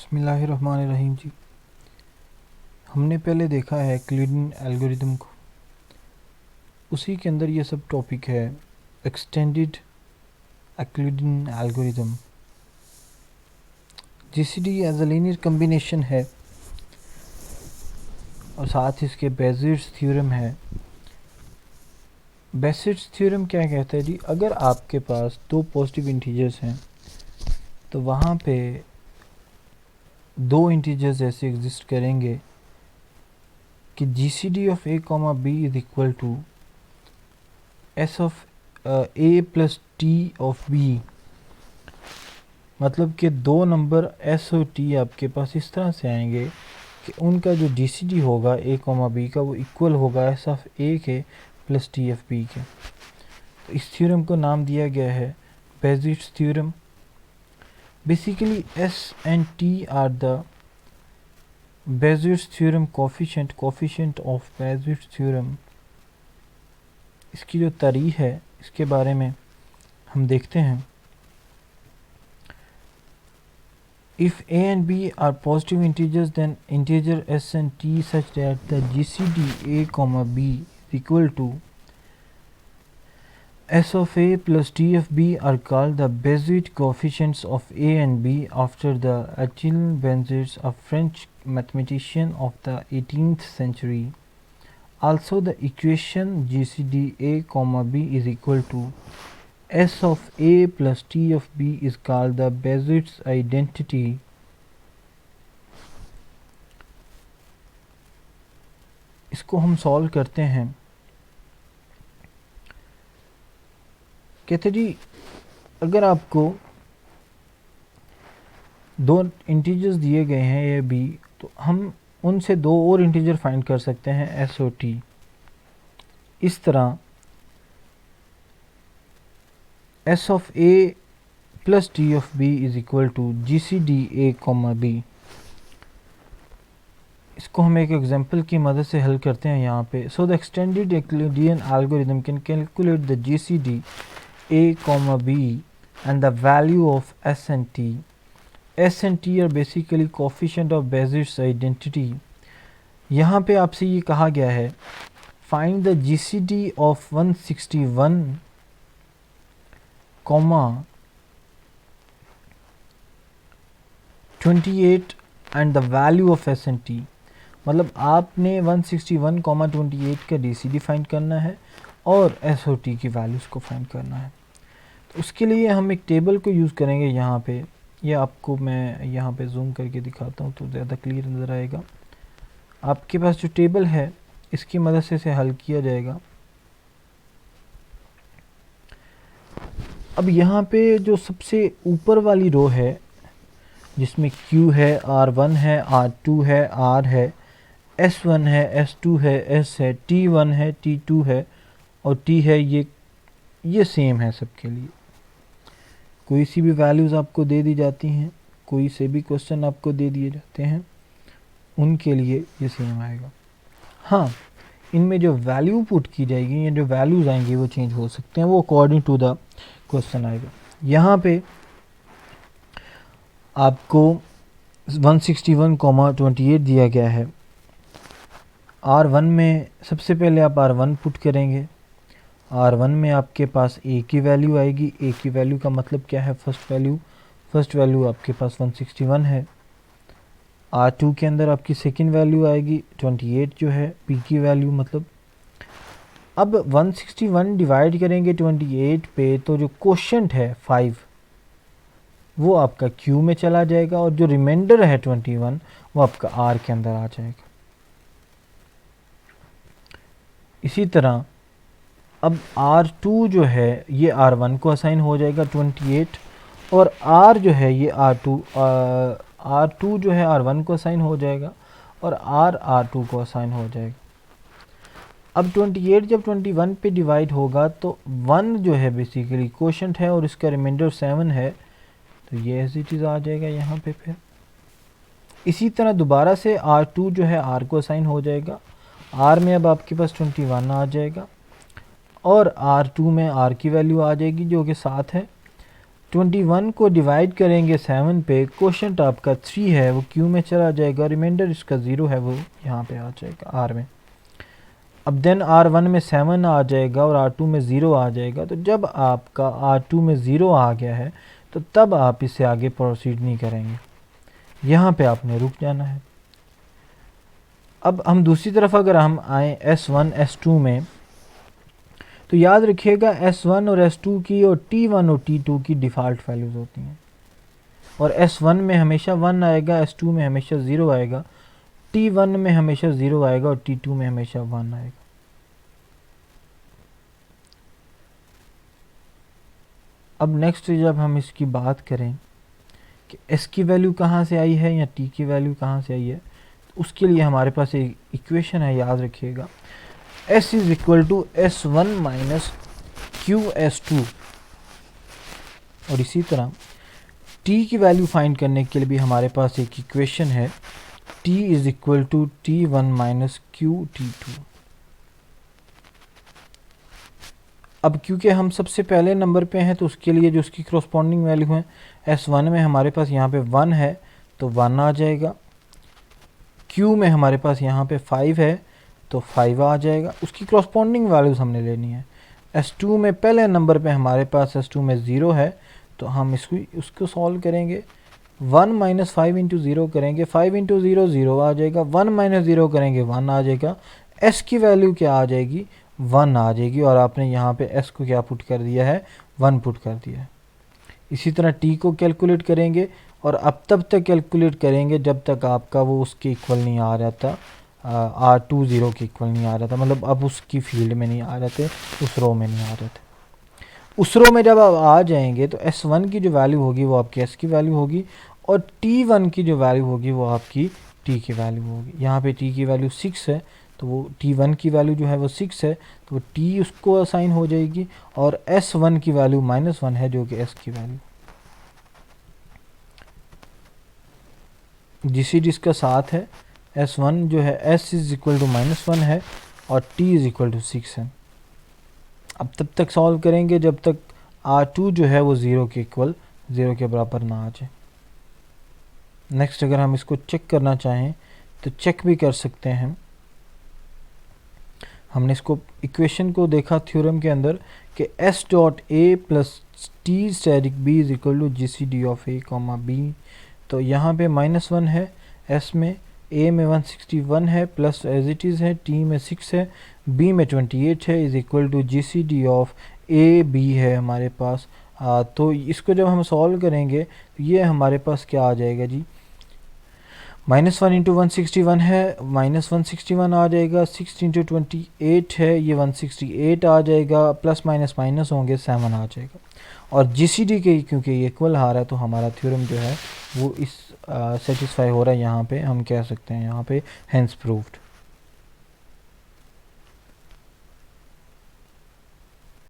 बिस्मिल्लाहिर्रहमानिर्रहीम जी। हमने पहले देखा है यूक्लिडियन एल्गोरिदम को, उसी के अंदर ये सब टॉपिक है extended Euclidean algorithm. GCD as a linear combination है और साथ ही इसके बेसिस थ्योरम है। बेसिस थ्योरम क्या कहता है जी, अगर आपके पास दो पॉजिटिव इंटीजर्स हैं तो वहाँ पे दो इंटीजर्स ऐसे एग्जिस्ट करेंगे कि GCD of a comma b is equal to s of a plus t of b. मतलब कि दो नंबर एस और टी आपके पास इस तरह से आएंगे कि उनका जो जीसीडी होगा ए कॉमा बी का वो इक्वल होगा एस ऑफ ए के प्लस टी ऑफ बी के। तो इस थ्योरम को नाम दिया गया है basis theorem. Basically S and T R the basis theorem coefficient of basis theorem. इसकी जो तारीख है इसके बारे में हम देखते हैं। If a and b are positive integers, then integer s and t such that the GCD a comma b is equal to s of a plus t of b are called the Bézier coefficients of a and b after the Achille Bézier, a French mathematician of the 18th century. Also, the equation GCD a comma b is equal to s of a plus t of b is called the Bézier's identity. इसको हम solve करते हैं। कहते जी, अगर आपको दो integers दिए गए हैं ए बी, तो हम उनसे दो और इंटीजर फाइंड कर सकते हैं एस और टी। इस तरह s of a plus t of b is equal to G C D a comma b. इसको हम एक एग्जांपल की मदद से हल करते हैं यहाँ पे। So the extended Euclidean algorithm can calculate the GCD a comma b and the value of s and t. s and t are basically coefficient of Bézier's identity. यहाँ पे आपसे ये कहा गया है find the GCD of 161 comma 28 and the value of s and t। मतलब आपने 161 comma 28 का जीसीडी फाइंड करना है और एस और टी की वैल्यूज़ को फाइंड करना है। तो उसके लिए हम एक टेबल को यूज़ करेंगे यहाँ पे। ये आपको मैं यहाँ पे जूम करके दिखाता हूँ तो ज़्यादा क्लियर नज़र आएगा। आपके पास जो टेबल है इसकी मदद से इसे हल किया जाएगा। अब यहाँ पे जो सबसे ऊपर वाली रो है जिसमें Q है, R1 है, R2 है, R है, S1 है, S2 है, S है, T1 है, T2 है और T है, ये सेम है सबके लिए। कोई सी भी वैल्यूज़ आपको दे दी जाती हैं, कोई से भी क्वेश्चन आपको दे दिए जाते हैं, उनके लिए ये सेम आएगा। हाँ, इनमें जो वैल्यू पुट की जाएगी या जो वैल्यूज़ आएंगी वो चेंज हो सकते हैं, वो अकॉर्डिंग टू द क्वेश्चन आएगा। यहाँ पे आपको 161,28 दिया गया है। R1 में सबसे पहले आप R1 पुट करेंगे। R1 में आपके पास a की वैल्यू आएगी। a की वैल्यू का मतलब क्या है, फर्स्ट वैल्यू आपके पास 161 है। R2 के अंदर आपकी सेकंड वैल्यू आएगी 28 जो है p की वैल्यू। मतलब अब 161 डिवाइड करेंगे 28 पे तो जो कोशेंट है 5 वो आपका Q में चला जाएगा और जो रिमाइंडर है 21 वो आपका R के अंदर आ जाएगा। इसी तरह अब R2 जो है ये R1 को असाइन हो जाएगा 28 और R जो है ये R2 जो है R1 को असाइन हो जाएगा और R2 को असाइन हो जाएगा। अब 28 जब 21 पे डिवाइड होगा तो 1 जो है बेसिकली कोशेंट है और इसका रिमाइंडर 7 है, तो ये ऐसी चीज़ आ जाएगा यहाँ पे। फिर इसी तरह दोबारा से R2 जो है R को असाइन हो जाएगा। R में अब आपके पास 21 आ जाएगा और R2 में R की वैल्यू आ जाएगी जो कि 7 है। 21 को डिवाइड करेंगे 7 पे, क्वोशंट आपका 3 है वो क्यू में चला जाएगा, रिमाइंडर इसका 0 है वो यहाँ पे आ जाएगा आर में। अब देन R1 में 7 आ जाएगा और R2 में 0 आ जाएगा। तो जब आपका R2 में 0 आ गया है तो तब आप इससे आगे प्रोसीड नहीं करेंगे, यहाँ पे आपने रुक जाना है। अब हम दूसरी तरफ अगर हम आए S1 S2 में, तो याद रखिएगा S1 और S2 की और T1 और T2 की डिफ़ॉल्ट वैल्यूज़ होती हैं, और S1 में हमेशा 1 आएगा, S2 में हमेशा 0 आएगा, T1 में हमेशा 0 आएगा और T2 में हमेशा 1 आएगा। अब नेक्स्ट जब हम इसकी बात करें कि S की वैल्यू कहाँ से आई है या T की वैल्यू कहाँ से आई है, तो उसके लिए हमारे पास एक इक्वेशन है, याद रखिएगा, S is equal to S1 minus q S2। और इसी तरह T की वैल्यू फाइंड करने के लिए भी हमारे पास एक इक्वेशन है, T is equal to T1 minus q T2। अब क्योंकि हम सबसे पहले नंबर पे हैं तो उसके लिए जो उसकी करस्पॉन्डिंग वैल्यू है S1 में हमारे पास यहाँ पे 1 है तो 1 आ जाएगा, Q में हमारे पास यहाँ पे 5 है तो 5 आ जाएगा। उसकी करस्पॉन्डिंग वैल्यूज़ हमने लेनी है। S2 में पहले नंबर पे हमारे पास S2 में 0 है तो हम उसको सॉल्व करेंगे, 1 माइनस 5 इंटू 0 करेंगे, 5 इंटू 0 0 आ जाएगा, 1 माइनस 0 करेंगे 1 आ जाएगा। S की वैल्यू क्या आ जाएगी, 1 आ जाएगी, और आपने यहाँ पे S को क्या पुट कर दिया है, 1 पुट कर दिया है। इसी तरह T को कैलकुलेट करेंगे और अब तब तक कैलकुलेट करेंगे जब तक आपका वो उसके इक्वल नहीं आ रहा था, R2 0 के इक्वल नहीं आ रहा था, मतलब अब उसकी फील्ड में नहीं आ रहे थे, उस रो में नहीं आ रहे थे। उस रो में जब आप आ जाएंगे तो S1 की जो वैल्यू होगी वो आपकी S की वैल्यू होगी, और T1 की जो वैल्यू होगी वो आपकी T की वैल्यू होगी। यहाँ पे T की वैल्यू 6 है तो वो T1 की वैल्यू जो है वो 6 है तो वो T उसको असाइन हो जाएगी, और S1 की वैल्यू -1 है जो कि S की वैल्यू। GCD इसका साथ है, S1 जो है S इज इक्वल टू -1 है और T इज इक्वल टू 6 है। अब तब तक सॉल्व करेंगे जब तक R2 जो है वो 0 के इक्वल, 0 के बराबर ना आ जाए। नेक्स्ट अगर हम इसको चेक करना चाहें तो चेक भी कर सकते हैं। हमने इसको इक्वेशन को देखा थ्योरम के अंदर कि S dot A plus T static B is equal to GCD of A comma B। तो यहाँ पे -1 है, S में, A में 161 है, प्लस एज इट इज़ है, T में 6 है, B में 28 है, is equal to GCD of A B है हमारे पास। तो इसको जब हम सॉल्व करेंगे तो ये हमारे पास क्या आ जाएगा जी, -1 इंटू 161 है, -161 आ जाएगा, 6 इंटू 28 है, ये 168 आ जाएगा, प्लस माइनस माइनस होंगे 7 आ जाएगा। और GCD के क्योंकि ये इक्वल आ रहा है तो हमारा थ्योरम जो है वो इस सेटिस्फाई हो रहा है, यहाँ पे हम कह सकते हैं यहाँ पे हेंस प्रूव्ड।